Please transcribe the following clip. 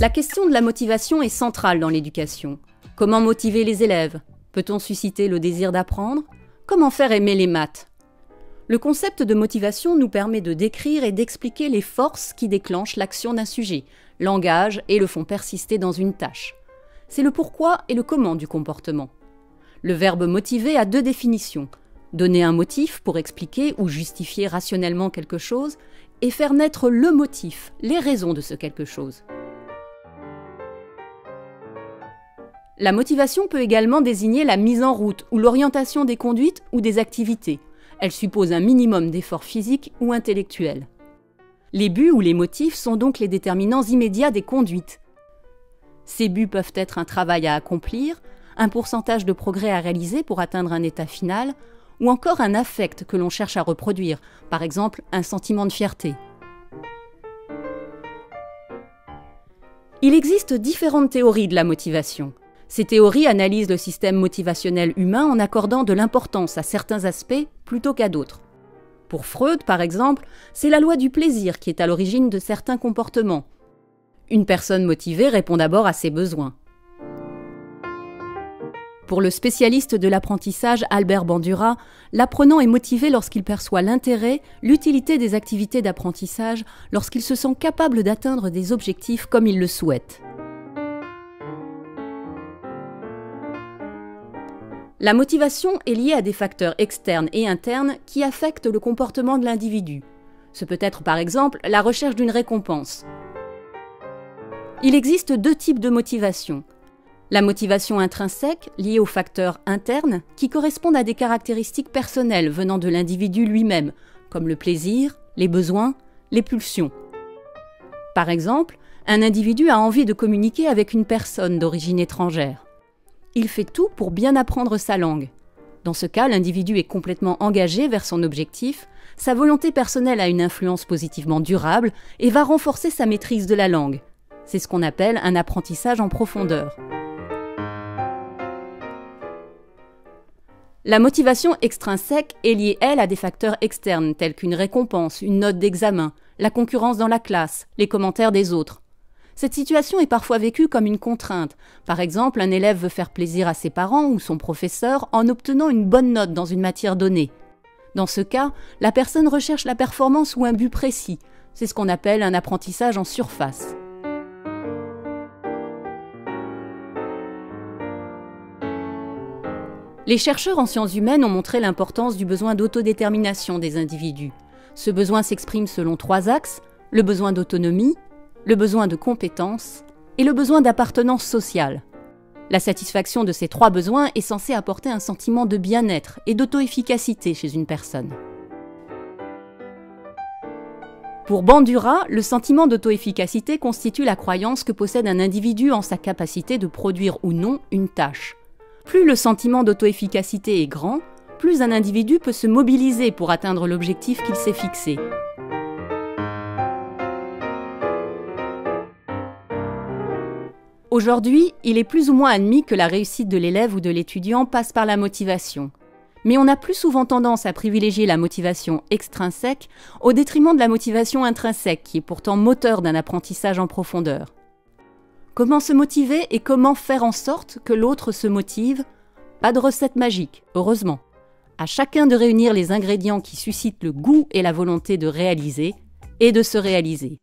La question de la motivation est centrale dans l'éducation. Comment motiver les élèves? Peut-on susciter le désir d'apprendre? Comment faire aimer les maths? Le concept de motivation nous permet de décrire et d'expliquer les forces qui déclenchent l'action d'un sujet, l'engagent et le font persister dans une tâche. C'est le pourquoi et le comment du comportement. Le verbe motiver a deux définitions. Donner un motif pour expliquer ou justifier rationnellement quelque chose et faire naître le motif, les raisons de ce quelque chose. La motivation peut également désigner la mise en route ou l'orientation des conduites ou des activités. Elle suppose un minimum d'effort physique ou intellectuel. Les buts ou les motifs sont donc les déterminants immédiats des conduites. Ces buts peuvent être un travail à accomplir, un pourcentage de progrès à réaliser pour atteindre un état final, ou encore un affect que l'on cherche à reproduire, par exemple un sentiment de fierté. Il existe différentes théories de la motivation. Ces théories analysent le système motivationnel humain en accordant de l'importance à certains aspects plutôt qu'à d'autres. Pour Freud, par exemple, c'est la loi du plaisir qui est à l'origine de certains comportements. Une personne motivée répond d'abord à ses besoins. Pour le spécialiste de l'apprentissage Albert Bandura, l'apprenant est motivé lorsqu'il perçoit l'intérêt, l'utilité des activités d'apprentissage, lorsqu'il se sent capable d'atteindre des objectifs comme il le souhaite. La motivation est liée à des facteurs externes et internes qui affectent le comportement de l'individu. Ce peut être par exemple la recherche d'une récompense. Il existe deux types de motivation. La motivation intrinsèque, liée aux facteurs internes, qui correspondent à des caractéristiques personnelles venant de l'individu lui-même, comme le plaisir, les besoins, les pulsions. Par exemple, un individu a envie de communiquer avec une personne d'origine étrangère. Il fait tout pour bien apprendre sa langue. Dans ce cas, l'individu est complètement engagé vers son objectif, sa volonté personnelle a une influence positivement durable et va renforcer sa maîtrise de la langue. C'est ce qu'on appelle un apprentissage en profondeur. La motivation extrinsèque est liée, elle, à des facteurs externes tels qu'une récompense, une note d'examen, la concurrence dans la classe, les commentaires des autres. Cette situation est parfois vécue comme une contrainte. Par exemple, un élève veut faire plaisir à ses parents ou son professeur en obtenant une bonne note dans une matière donnée. Dans ce cas, la personne recherche la performance ou un but précis. C'est ce qu'on appelle un apprentissage en surface. Les chercheurs en sciences humaines ont montré l'importance du besoin d'autodétermination des individus. Ce besoin s'exprime selon trois axes: le besoin d'autonomie, le besoin de compétence et le besoin d'appartenance sociale. La satisfaction de ces trois besoins est censée apporter un sentiment de bien-être et d'auto-efficacité chez une personne. Pour Bandura, le sentiment d'auto-efficacité constitue la croyance que possède un individu en sa capacité de produire ou non une tâche. Plus le sentiment d'auto-efficacité est grand, plus un individu peut se mobiliser pour atteindre l'objectif qu'il s'est fixé. Aujourd'hui, il est plus ou moins admis que la réussite de l'élève ou de l'étudiant passe par la motivation. Mais on a plus souvent tendance à privilégier la motivation extrinsèque au détriment de la motivation intrinsèque, qui est pourtant moteur d'un apprentissage en profondeur. Comment se motiver et comment faire en sorte que l'autre se motive? Pas de recette magique, heureusement. À chacun de réunir les ingrédients qui suscitent le goût et la volonté de réaliser et de se réaliser.